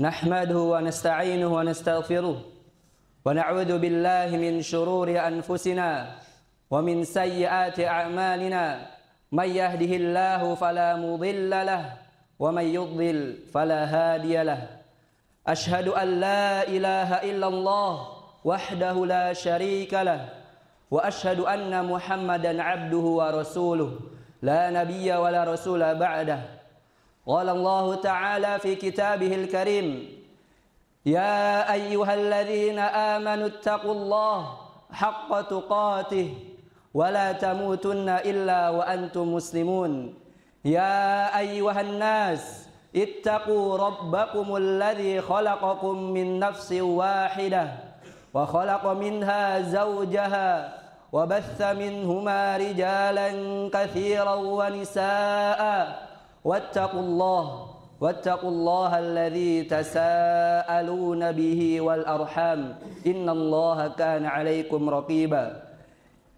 نحمده ونستعينه ونستغفره ونعوذ بالله من شرور أنفسنا ومن سيئات أعمالنا من يهده الله فلا مضل له ومن يضلل فلا هادي له أشهد أن لا إله إلا الله وحده لا شريك له وأشهد أن محمدا عبده ورسوله لا نبي ولا رسول بعده قال الله تعالى في كتابه الكريم يا أيها الذين آمنوا اتقوا الله حق تقاته ولا تموتن إلا وأنتم مسلمون يا أيها الناس اتقوا ربكم الذي خلقكم من نفس واحدة وخلق منها زوجها وبث منهما رجالا كثيرا ونساء واتقوا الله الذي تساءلون به والأرحام إن الله كان عليكم رقيبا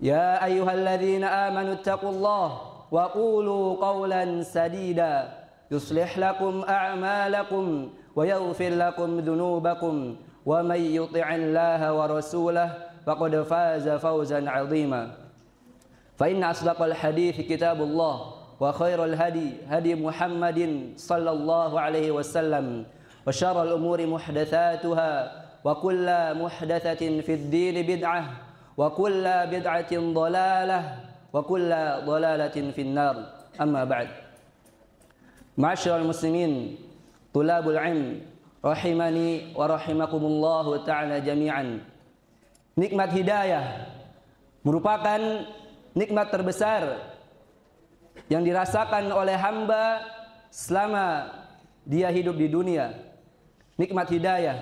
يا أيها الذين آمنوا اتقوا الله وقولوا قولا سديدا يصلح لكم أعمالكم ويغفر لكم ذنوبكم ومن يطع الله ورسوله فقد فاز فوزا عظيما فإن أصدق الحديث كتاب الله وخير الهدي هدي محمد صلى الله عليه وسلم وشر الأمور محدثاتها وكل محدثة في الدين بدعة وكل بدعة ضلالة وكل ضلالة في النار أما بعد معاشر المسلمين طلاب العلم rahimani wa rahimakumullahu ta'ala jami'an. Nikmat hidayah merupakan nikmat terbesar yang dirasakan oleh hamba selama dia hidup di dunia. Nikmat hidayah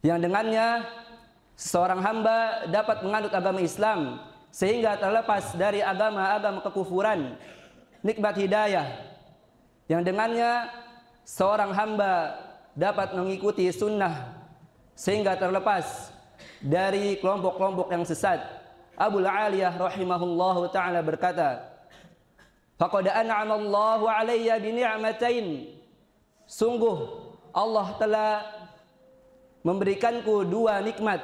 yang dengannya seorang hamba dapat menganut agama Islam sehingga terlepas dari agama-agama kekufuran. Nikmat hidayah yang dengannya seorang hamba dapat mengikuti sunnah sehingga terlepas dari kelompok-kelompok yang sesat. Abul Aliyah rahimahullahu ta'ala berkata, faqad an'ama Allahu alayya bi ni'matain. Sungguh Allah telah memberikanku dua nikmat,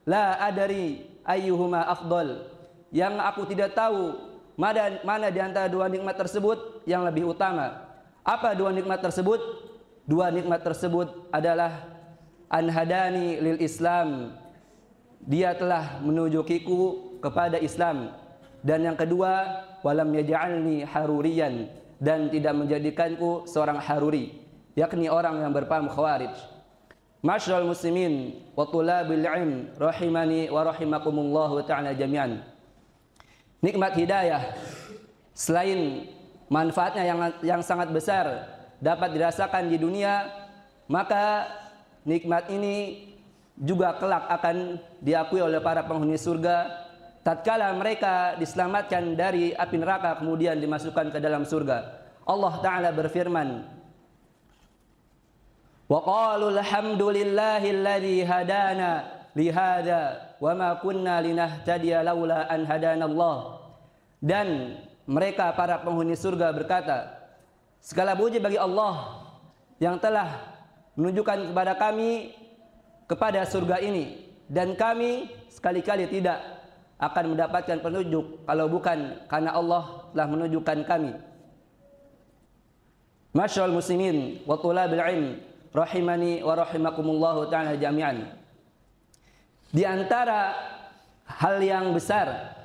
la adari ayyuhuma afdal, yang aku tidak tahu mana di antara dua nikmat tersebut yang lebih utama. Apa dua nikmat tersebut? Dua nikmat tersebut adalah anhadani lil Islam, dia telah menunjukiku kepada Islam, dan yang kedua walam yaj'alni haruriyan, dan tidak menjadikanku seorang haruri, yakni orang yang berpaham khawarij. Masyarul muslimin wa thulabil ilm rahimani wa rahimakumullahu ta'ala jami'an. Nikmat hidayah selain manfaatnya yang sangat besar dapat dirasakan di dunia, maka nikmat ini juga kelak akan diakui oleh para penghuni surga tatkala mereka diselamatkan dari api neraka kemudian dimasukkan ke dalam surga. Allah Ta'ala berfirman, wa qalu alhamdulillahilladzi hadana lihada wa ma kunna linahtadiya laula an hadanallah. Dan mereka para penghuni surga berkata, segala puji bagi Allah yang telah menunjukkan kepada kami kepada surga ini, dan kami sekali-kali tidak akan mendapatkan petunjuk kalau bukan karena Allah telah menunjukkan kami. Masyarul muslimin wa thulabil ilm rahimani wa rahimakumullahu ta'ala jami'an. Di antara hal yang besar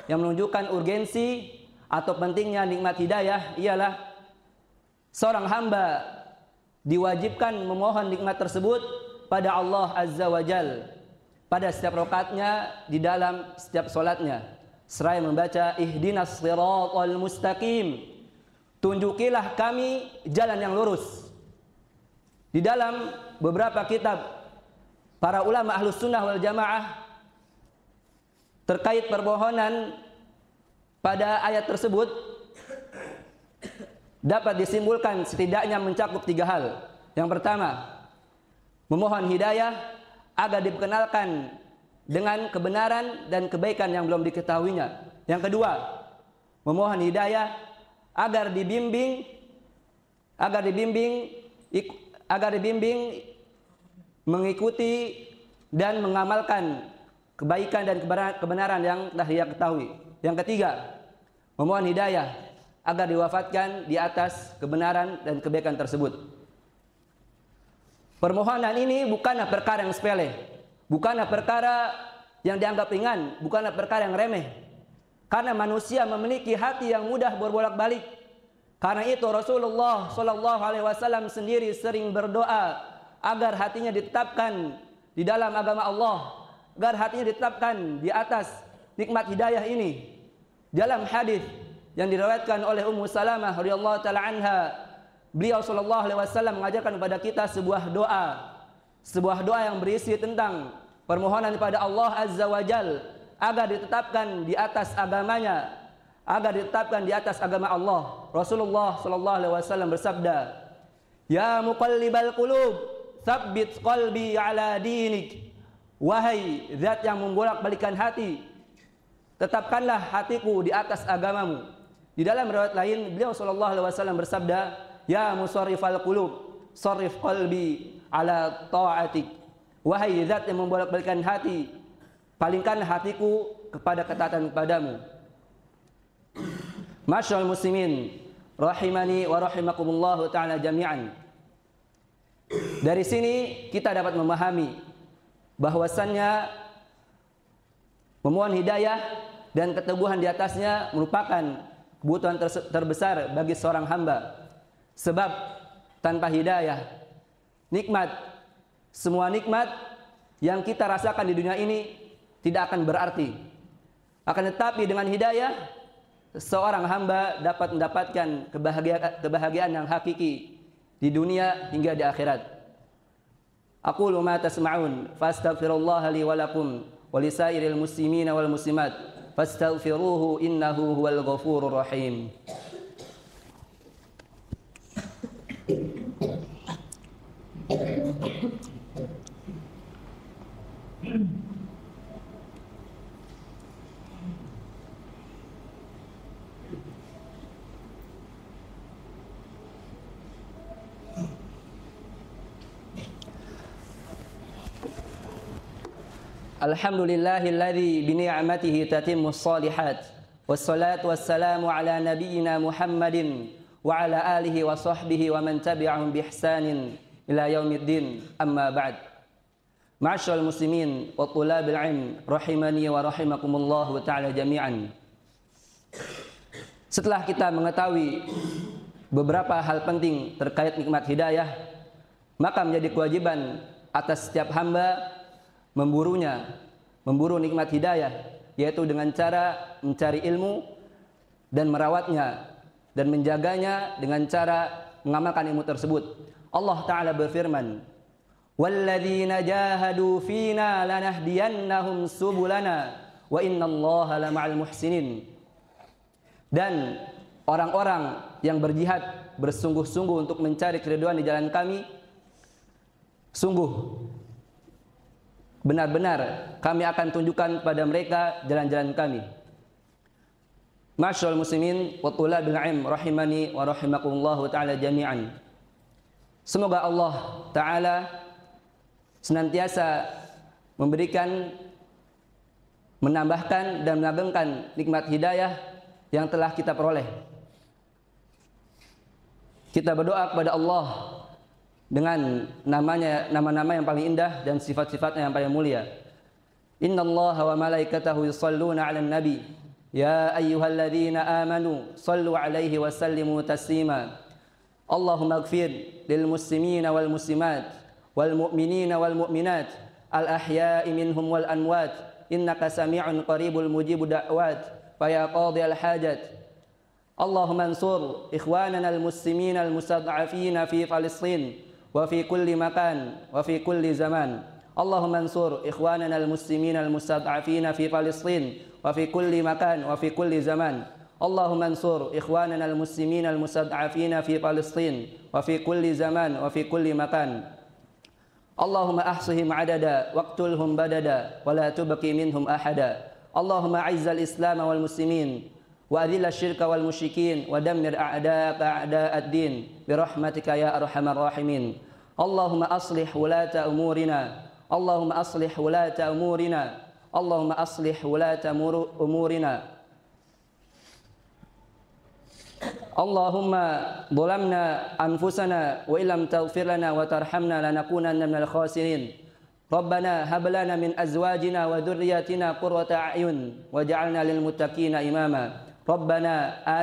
yang menunjukkan urgensi atau pentingnya nikmat hidayah ialah seorang hamba diwajibkan memohon nikmat tersebut pada Allah Azza wa Jal pada setiap rakaatnya di dalam setiap solatnya, seraya membaca ihdinas siratal mustaqim, tunjukilah kami jalan yang lurus. Di dalam beberapa kitab para ulama ahlus sunnah wal jamaah terkait permohonan pada ayat tersebut dapat disimpulkan setidaknya mencakup tiga hal. Yang pertama, memohon hidayah agar diperkenalkan dengan kebenaran dan kebaikan yang belum diketahuinya. Yang kedua, memohon hidayah agar dibimbing agar dibimbing mengikuti dan mengamalkan kebaikan dan kebenaran yang telah ia ketahui. Yang ketiga, memohon hidayah agar diwafatkan di atas kebenaran dan kebaikan tersebut. Permohonan ini bukanlah perkara yang sepele, bukanlah perkara yang dianggap ringan, bukanlah perkara yang remeh. Karena manusia memiliki hati yang mudah berbolak-balik. Karena itu Rasulullah Shallallahu Alaihi Wasallam sendiri sering berdoa agar hatinya ditetapkan di dalam agama Allah, agar hatinya ditetapkan di atas nikmat hidayah ini. Dalam hadis yang diriwayatkan oleh Ummu Salamah radhiyallahu taala anha, beliau Shallallahu Alaihi Wasallam mengajarkan kepada kita sebuah doa yang berisi tentang permohonan kepada Allah Azza wa Jal agar ditetapkan di atas agamanya, agar ditetapkan di atas agama Allah. Rasulullah Shallallahu Alaihi Wasallam bersabda, "Ya muqallibal qulub, tsabbit qalbi ala dinik." Wahai zat yang membolak-balikan hati, tetapkanlah hatiku di atas agamamu. Di dalam riwayat lain, beliau Shallallahu Alaihi Wasallam bersabda, "Ya musarrifal qulub, sarrif qalbi ala ta'atik." Wahai zat yang membolak-balikan hati, palingkanlah hatiku kepada ketaatan kepadamu. Masyaallah muslimin, rahimani wa rahimakumullah ta'ala jami'an. Dari sini kita dapat memahami bahwasannya memohon hidayah dan keteguhan di atasnya merupakan kebutuhan terbesar bagi seorang hamba. Sebab tanpa hidayah, semua nikmat yang kita rasakan di dunia ini tidak akan berarti. Akan tetapi dengan hidayah, seorang hamba dapat mendapatkan kebahagiaan yang hakiki di dunia hingga di akhirat. Aqulu ma tasma'un fastaghfirullaha li wa lakum wa lisairil muslimina wal muslimat fastaghfiruhu innahu huwal ghafurur rahim. Alhamdulillahilladzi bi ni'matihi tatimmus shalihat wassalatu wassalamu ala nabiyyina Muhammadin wa ala alihi wa sahbihi wa man tabi'ahum bi ihsanin ila yaumiddin, amma ba'd. Ma'asyiral muslimin wa thulabil ilm rahimani wa rahimakumullah ta'ala jami'an. Setelah kita mengetahui beberapa hal penting terkait nikmat hidayah, maka menjadi kewajiban atas setiap hamba memburu nikmat hidayah, yaitu dengan cara mencari ilmu dan merawatnya dan menjaganya dengan cara mengamalkan ilmu tersebut. Allah Ta'ala berfirman, "Walladzina jahadu fina lanahdiyannahum subulana wa innallaha lama'al muhsinin." Dan orang-orang yang berjihad bersungguh-sungguh untuk mencari keridhaan di jalan kami, sungguh benar-benar kami akan tunjukkan kepada mereka jalan-jalan kami. Masyaallah muslimin wa thulabil ilm rahimani wa rahimakumullah ta'ala jami'an. Semoga Allah Ta'ala senantiasa memberikan, menambahkan dan melagengkan nikmat hidayah yang telah kita peroleh. Kita berdoa kepada Allah dengan nama-nama yang paling indah dan sifat-sifatnya yang paling mulia. Innallaha wa malaikatahu yusholluna 'alan nabi ya ayyuhalladzina amanu shallu 'alaihi wa sallimu taslima. Allahumma ighfir lil muslimina wal muslimat wal mu'minina wal mu'minat al ahya'i minhum wal amwat innaka sami'un qaribul mujibud da'wat fa ya qadhiyal hajat. Allahumma ansur ikhwanana al muslimina al mustad'afina fi Palestin wa fi kulli makan wa fi kulli zaman. Allahumma ansur ikhwanana al-muslimina al-mustad'afina fi Palestin wa fi kulli makan wa fi kulli zaman. Allahumma ansur ikhwanana al-muslimina al-mustad'afina fi Palestin wa fi kulli zaman wa fi kulli makan. Allahumma ahsihim adada waqtulhum badada wa la tubqi minhum ahada. Allahumma a'izzal islam wal muslimin وأذل الشرك والمشركين ودمر أعداءك أعداء الدين برحمتك يا أرحم الراحمين. اللهم أصلح ولاة أمورنا، اللهم أصلح ولاة أمورنا، اللهم أصلح ولاة أمورنا. اللهم ظلمنا أنفسنا وإن لم تغفر لنا وترحمنا لنكونن من الخاسرين. ربنا هب لنا من أزواجنا وذرياتنا قرة أعين واجعلنا للمتقين إماما. ربنا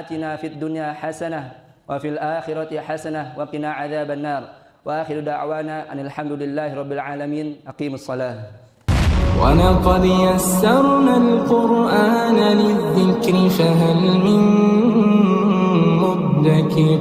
آتنا في الدنيا حسنة وفي الآخرة حسنة وقنا عذاب النار. وآخر دعوانا أن الحمد لله رب العالمين. أقيموا الصلاة. ولقد يسرنا القرآن للذكر فهل من مدكر.